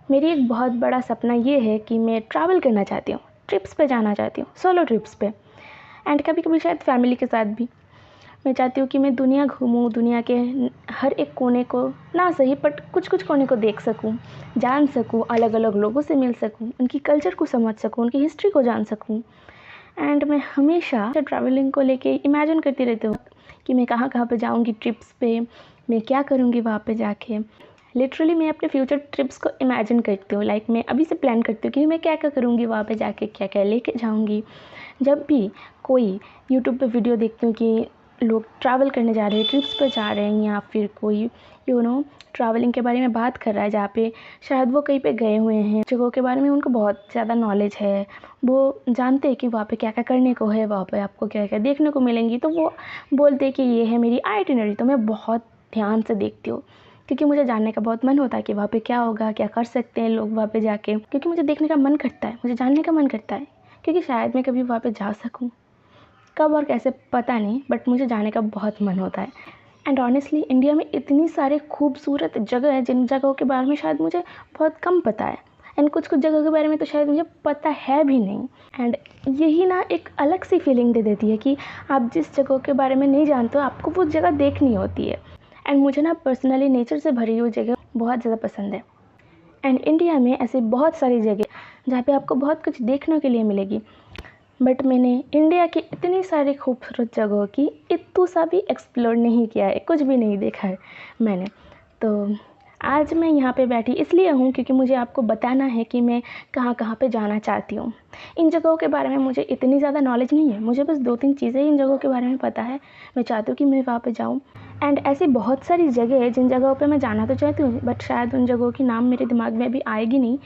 मेरी एक बहुत बड़ा सपना ये है कि मैं ट्रैवल करना चाहती हूँ, ट्रिप्स पे जाना चाहती हूँ, सोलो ट्रिप्स पे। एंड कभी कभी शायद फैमिली के साथ भी। मैं चाहती हूँ कि मैं दुनिया घूमूँ, दुनिया के हर एक कोने को ना सही बट कुछ कुछ कोने को देख सकूँ, जान सकूँ, अलग अलग लोगों से मिल सकूँ, उनकी कल्चर को समझ सकूँ, उनकी हिस्ट्री को जान सकूँ। एंड मैं हमेशा ट्रैवलिंग को लेके इमेजिन करती रहती हूँ कि मैं कहाँ कहाँ पे जाऊँगी ट्रिप्स पे, मैं क्या करूँगी वहाँ पे जाके। लिटरली मैं अपने फ्यूचर ट्रिप्स को इमेजिन करती हूँ। लाइक मैं अभी से प्लान करती हूँ कि मैं क्या क्या करूँगी वहाँ पे जाके, क्या क्या लेके जाऊँगी। जब भी कोई यूट्यूब पे वीडियो देखती हूँ कि लोग ट्रैवल करने जा रहे हैं, ट्रिप्स पे जा रहे हैं, या फिर कोई ट्रैवलिंग के बारे में बात कर रहा है जहाँ पे शायद वो कहीं पे गए हुए हैं, जगहों के बारे में उनको बहुत ज़्यादा नॉलेज है, वो जानते हैं कि वहाँ पे क्या क्या करने को है, वहाँ पे आपको क्या क्या देखने को मिलेंगी, तो वो बोलते हैं कि ये है मेरी आइटिनरी। तो मैं बहुत ध्यान से देखती हूँ क्योंकि मुझे जानने का बहुत मन होता है कि वहाँ पे क्या होगा, क्या कर सकते हैं लोग वहाँ पे जाके, क्योंकि मुझे देखने का मन करता है, मुझे जानने का मन करता है, क्योंकि शायद मैं कभी वहाँ पे जा सकूँ। कब और कैसे पता नहीं, बट मुझे जाने का बहुत मन होता है। एंड ऑनेस्टली इंडिया में इतनी सारे खूबसूरत जगह है जिन जगहों के बारे में शायद मुझे बहुत कम पता है। एंड कुछ कुछ जगह के बारे में तो शायद मुझे पता है भी नहीं। एंड यही ना एक अलग सी फीलिंग दे देती है कि आप जिस जगह के बारे में नहीं जानते हो, आपको वो जगह देखनी होती है। एंड मुझे ना पर्सनली नेचर से भरी हुई जगह बहुत ज़्यादा पसंद है। एंड इंडिया में ऐसी बहुत सारी जगह जहाँ पे आपको बहुत कुछ देखने के लिए मिलेगी, बट मैंने इंडिया की इतनी सारी खूबसूरत जगहों की इतू सा भी एक्सप्लोर नहीं किया है, कुछ भी नहीं देखा है मैंने। तो आज मैं यहाँ पे बैठी इसलिए हूँ क्योंकि मुझे आपको बताना है कि मैं कहाँ कहाँ पे जाना चाहती हूँ। इन जगहों के बारे में मुझे इतनी ज़्यादा नॉलेज नहीं है, मुझे बस 2-3 चीज़ें इन जगहों के बारे में पता है। मैं चाहती हूँ कि मैं वहाँ पे जाऊँ। एंड ऐसी बहुत सारी जगह है जिन जगहों पे मैं जाना तो चाहती हूँ, बट शायद उन जगहों की नाम मेरे दिमाग में अभी आएगी नहीं।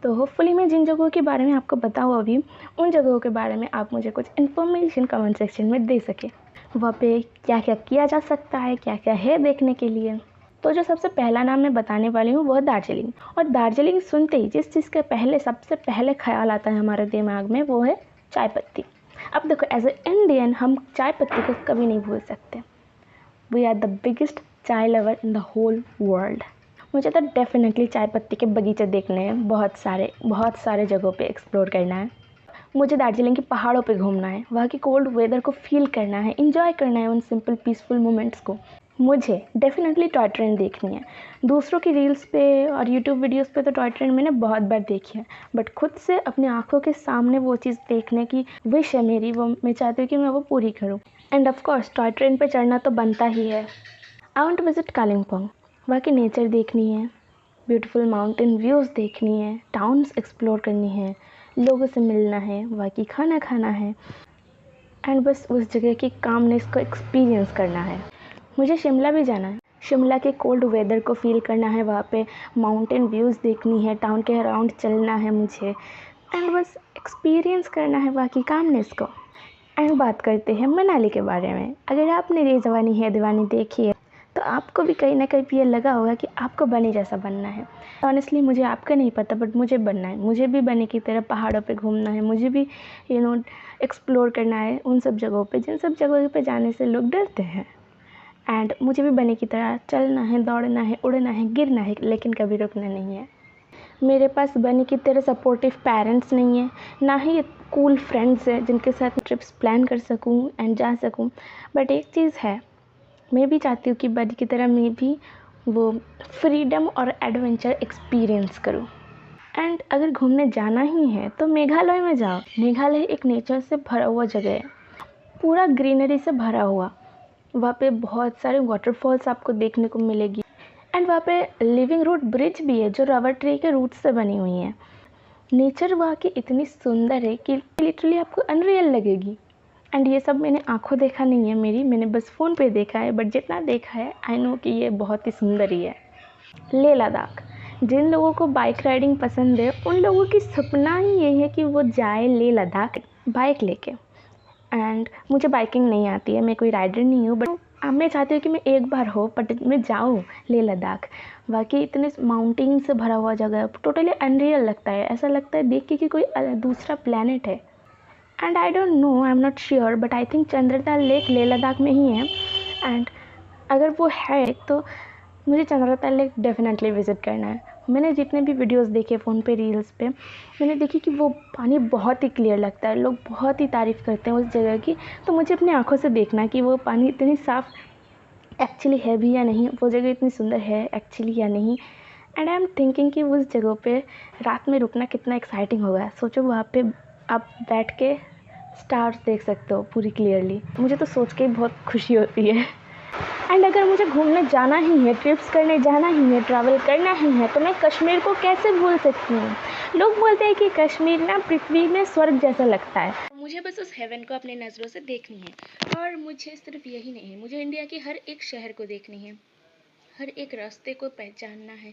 तो होपफुली मैं जिन जगहों के बारे में आपको बताऊँ अभी, उन जगहों के बारे में आप मुझे कुछ इन्फॉर्मेशन कमेंट सेक्शन में दे सकें। वहाँ पे क्या क्या किया जा सकता है, क्या क्या है देखने के लिए। तो जो सबसे पहला नाम मैं बताने वाली हूँ वो है दार्जिलिंग। और दार्जिलिंग सुनते ही जिस चीज़ का सबसे पहले ख्याल आता है हमारे दिमाग में वो है चाय पत्ती। अब देखो, एज ए इंडियन हम चाय पत्ती को कभी नहीं भूल सकते। We are the biggest chai lover in the whole world. मुझे तो डेफिनेटली चाय पत्ती के बगीचे देखने हैं, बहुत सारे जगहों पे एक्सप्लोर करना है। मुझे दार्जिलिंग के पहाड़ों पे घूमना है, वहाँ की कोल्ड वेदर को फील करना है, इंजॉय करना है उन सिंपल पीसफुल मोमेंट्स को। मुझे डेफिनेटली टॉय ट्रेन देखनी है। दूसरों की रील्स पे और यूट्यूब वीडियोस पे तो टॉय ट्रेन मैंने बहुत बार देखी है, बट खुद से अपनी आंखों के सामने वो चीज़ देखने की विश है मेरी, वो मैं चाहती हूँ कि मैं वो पूरी करूँ। And of course toy train पे चढ़ना तो बनता ही है। I want to visit Kalimpong. वहाँ की नेचर देखनी है, ब्यूटीफुल माउंटेन व्यूज़ देखनी है, टाउन्स एक्सप्लोर करनी है, लोगों से मिलना है, वहाँ की खाना खाना है, एंड बस उस जगह की कामनेस को एक्सपीरियंस करना है। मुझे शिमला भी जाना है, शिमला के कोल्ड वेदर को फील करना है, वहाँ पे माउंटेन व्यूज़ देखनी है, टाउन के अराउंड चलना है मुझे, एंड बस एक्सपीरियंस करना है वहाँ की कामनेस को। एंड बात करते हैं मनाली के बारे में। अगर आपने ये जवानी है दीवानी देखी है तो आपको भी कहीं ना कहीं ये लगा होगा कि आपको बनी जैसा बनना है। ऑनेस्टली मुझे आपका नहीं पता, बट मुझे बनना है। मुझे भी बनी की तरह पहाड़ों पे घूमना है, मुझे भी एक्सप्लोर करना है उन सब जगहों पे जिन सब जगहों पे जाने से लोग डरते हैं। एंड मुझे भी बनी की तरह चलना है, दौड़ना है, उड़ना है, गिरना है, लेकिन कभी रुकना नहीं है। मेरे पास बनी की तरह सपोर्टिव पेरेंट्स नहीं है, ना ही कूल फ्रेंड्स हैं जिनके साथ ट्रिप्स प्लान कर सकूं एंड जा सकूं। बट एक चीज़ है, मैं भी चाहती हूँ कि बनी की तरह मैं भी वो फ्रीडम और एडवेंचर एक्सपीरियंस करूँ। एंड अगर घूमने जाना ही है तो मेघालय में जाओ। मेघालय एक नेचर से भरा हुआ जगह है, पूरा ग्रीनरी से भरा हुआ। वहाँ पे बहुत सारे वाटरफॉल्स आपको देखने को मिलेगी। एंड वहाँ पे लिविंग रूट ब्रिज भी है जो रबर ट्री के रूट से बनी हुई है। नेचर वहाँ की इतनी सुंदर है कि लिटरली आपको अनरियल लगेगी। एंड ये सब मैंने आंखों देखा नहीं है मैंने बस फ़ोन पे देखा है, बट जितना देखा है आई नो कि ये बहुत ही सुंदर ही है। लेह लद्दाख, जिन लोगों को बाइक राइडिंग पसंद है उन लोगों की सपना ही यही है कि वो जाए लेह लद्दाख बाइक लेके। एंड मुझे बाइकिंग नहीं आती है, मैं कोई राइडर नहीं हूँ, बट मैं चाहती हूँ कि मैं एक बार हो बट मैं जाऊँ लेह लद्दाख। बाकी इतने माउंटेन से भरा हुआ जगह है, टोटली अनरियल लगता है, ऐसा लगता है देख के कि कोई दूसरा प्लेनेट है। And I don't know, I am not sure, but I think Chandratal lake Leh Ladakh में ही है। एंड अगर वो है तो मुझे चंद्रताल लेक डेफिनेटली विज़िट करना है। मैंने जितने भी वीडियोस देखे फ़ोन पे, रील्स पे, मैंने देखी कि वो पानी बहुत ही क्लियर लगता है, लोग बहुत ही तारीफ़ करते हैं उस जगह की। तो मुझे अपनी आँखों से देखना कि वो पानी इतनी साफ़ एक्चुअली है भी या नहीं, वो जगह इतनी सुंदर है एक्चुअली या नहीं। एंड आई एम थिंकिंग कि उस जगह पे रात में रुकना कितना एक्साइटिंग होगा। सोचो वहाँ पे आप बैठ के स्टार्स देख सकते हो पूरी क्लियरली। मुझे तो सोच के ही बहुत खुशी होती है। एंड अगर मुझे घूमने जाना ही है, ट्रिप्स करने जाना ही है, ट्रैवल करना ही है, तो मैं कश्मीर को कैसे भूल सकती हूँ। लोग बोलते हैं कि कश्मीर ना पृथ्वी में स्वर्ग जैसा लगता है। मुझे बस उस हेवन को अपनी नज़रों से देखनी है। और मुझे सिर्फ यही नहीं है, मुझे इंडिया के हर एक शहर को देखनी है, हर एक रास्ते को पहचानना है।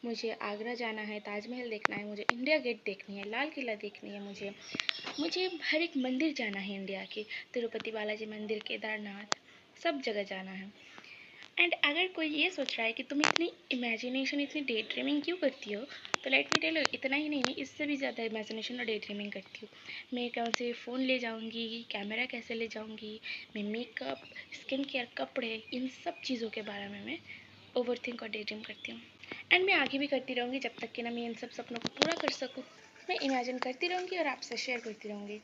मुझे आगरा जाना है, ताजमहल देखना है, मुझे इंडिया गेट देखनी है, लाल किला देखनी है, मुझे हर एक मंदिर जाना है इंडिया के, तिरुपति बालाजी मंदिर, केदारनाथ, सब जगह जाना है। एंड अगर कोई ये सोच रहा है कि तुम इतनी इमेजिनेशन, इतनी डे ड्रीमिंग क्यों करती हो, तो लेट मी टेल यू, इतना ही नहीं, मैं इससे भी ज़्यादा इमेजिनेशन और डे ड्रीमिंग करती हूँ। मैं कौन से फ़ोन ले जाऊँगी, कैमरा कैसे ले जाऊँगी, मैं मेकअप, स्किन केयर, कपड़े, इन सब चीज़ों के बारे में मैं ओवर थिंक और डे ड्रीम करती हूँ। एंड मैं आगे भी करती रहूँगी जब तक कि ना मैं इन सब सपनों को पूरा कर सकूँ। मैं इमेजिन करती रहूँगी और आपसे शेयर करती रहूँगी।